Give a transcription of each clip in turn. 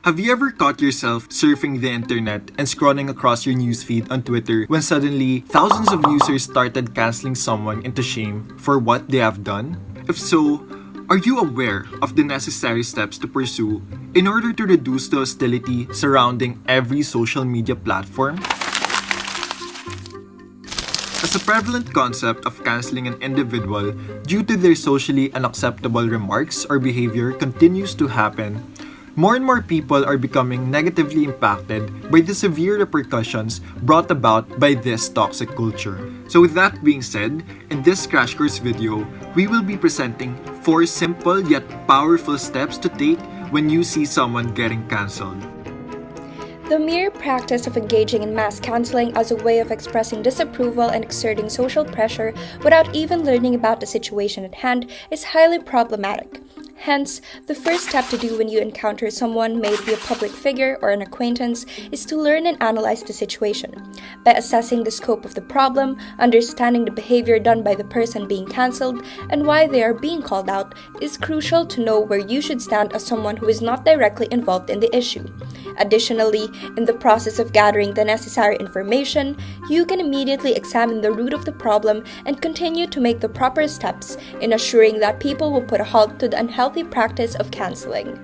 Have you ever caught yourself surfing the internet and scrolling across your newsfeed on Twitter when suddenly thousands of users started canceling someone into shame for what they have done? If so, are you aware of the necessary steps to pursue in order to reduce the hostility surrounding every social media platform? As a prevalent concept of canceling an individual due to their socially unacceptable remarks or behavior continues to happen, more and more people are becoming negatively impacted by the severe repercussions brought about by this toxic culture. So with that being said, in this crash course video, we will be presenting 4 simple yet powerful steps to take when you see someone getting cancelled. The mere practice of engaging in mass canceling as a way of expressing disapproval and exerting social pressure without even learning about the situation at hand is highly problematic. Hence, the first step to do when you encounter someone, may it be a public figure or an acquaintance, is to learn and analyze the situation. By assessing the scope of the problem, understanding the behavior done by the person being cancelled, and why they are being called out, is crucial to know where you should stand as someone who is not directly involved in the issue. Additionally, in the process of gathering the necessary information, you can immediately examine the root of the problem and continue to make the proper steps in assuring that people will put a halt to the unhealthy practice of canceling.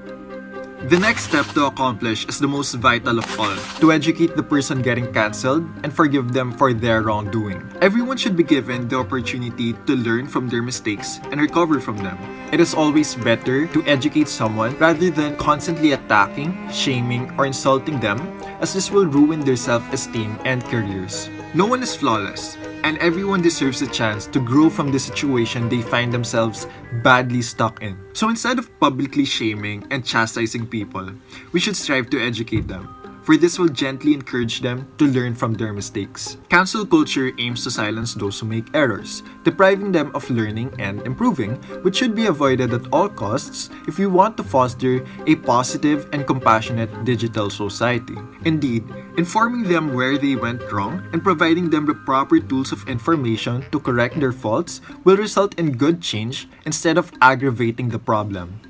The next step to accomplish is the most vital of all, to educate the person getting cancelled and forgive them for their wrongdoing. Everyone should be given the opportunity to learn from their mistakes and recover from them. It is always better to educate someone rather than constantly attacking, shaming, or insulting them, as this will ruin their self-esteem and careers. No one is flawless, and everyone deserves a chance to grow from the situation they find themselves badly stuck in. So instead of publicly shaming and chastising people, we should strive to educate them, for this will gently encourage them to learn from their mistakes. Cancel culture aims to silence those who make errors, depriving them of learning and improving, which should be avoided at all costs if we want to foster a positive and compassionate digital society. Indeed, informing them where they went wrong and providing them the proper tools of information to correct their faults will result in good change instead of aggravating the problem.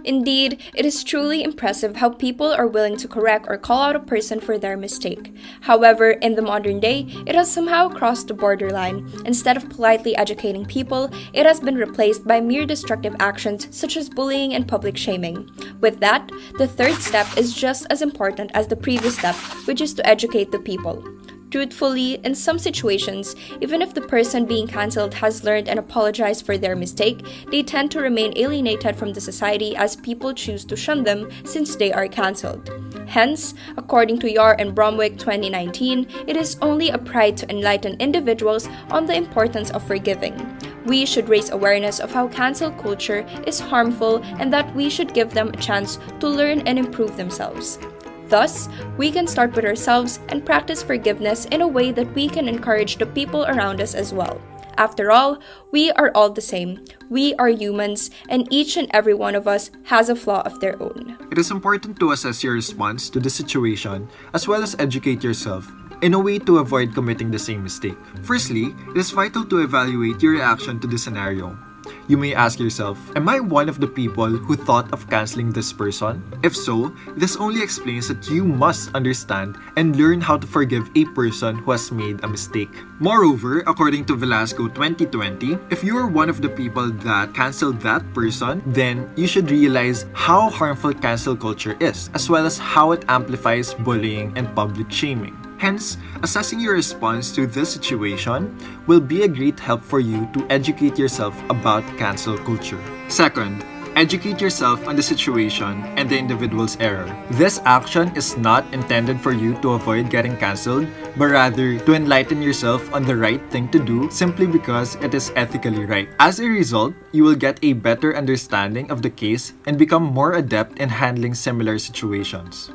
Indeed, it is truly impressive how people are willing to correct or call out a person for their mistake. However, in the modern day, it has somehow crossed the borderline. Instead of politely educating people, it has been replaced by mere destructive actions such as bullying and public shaming. With that, the third step is just as important as the previous step, which is to educate the people. Truthfully, in some situations, even if the person being cancelled has learned and apologized for their mistake, they tend to remain alienated from the society as people choose to shun them since they are cancelled. Hence, according to 𝗨হি𝗰𝗰𝗶𝗁𝗏 2019, it is only a pride to enlighten individuals on the importance of forgiving. We should raise awareness of how cancel culture is harmful and that we should give them a chance to learn and improve themselves. Thus, we can start with ourselves and practice forgiveness in a way that we can encourage the people around us as well. After all, we are all the same. We are humans, and each and every one of us has a flaw of their own. It is important to assess your response to the situation as well as educate yourself in a way to avoid committing the same mistake. Firstly, it is vital to evaluate your reaction to the scenario. You may ask yourself, am I one of the people who thought of canceling this person? If so, this only explains that you must understand and learn how to forgive a person who has made a mistake. Moreover, according to Velasco 2020, if you are one of the people that canceled that person, then you should realize how harmful cancel culture is, as well as how it amplifies bullying and public shaming. Hence, assessing your response to this situation will be a great help for you to educate yourself about cancel culture. Second, educate yourself on the situation and the individual's error. This action is not intended for you to avoid getting cancelled, but rather to enlighten yourself on the right thing to do simply because it is ethically right. As a result, you will get a better understanding of the case and become more adept in handling similar situations.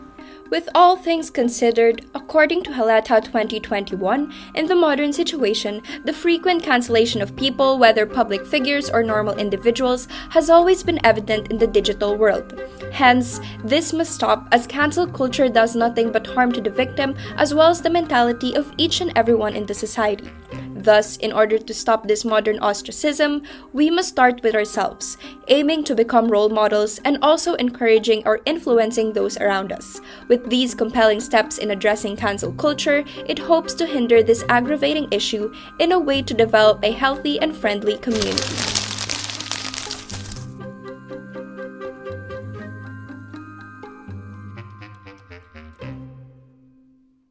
With all things considered, according to 𝗨হি𝗰𝗰𝗶𝗁𝗏 2021, in the modern situation, the frequent cancellation of people, whether public figures or normal individuals, has always been evident in the digital world. Hence, this must stop as cancel culture does nothing but harm to the victim as well as the mentality of each and everyone in the society. Thus, in order to stop this modern ostracism, we must start with ourselves, aiming to become role models and also encouraging or influencing those around us. With these compelling steps in addressing cancel culture, it hopes to hinder this aggravating issue in a way to develop a healthy and friendly community.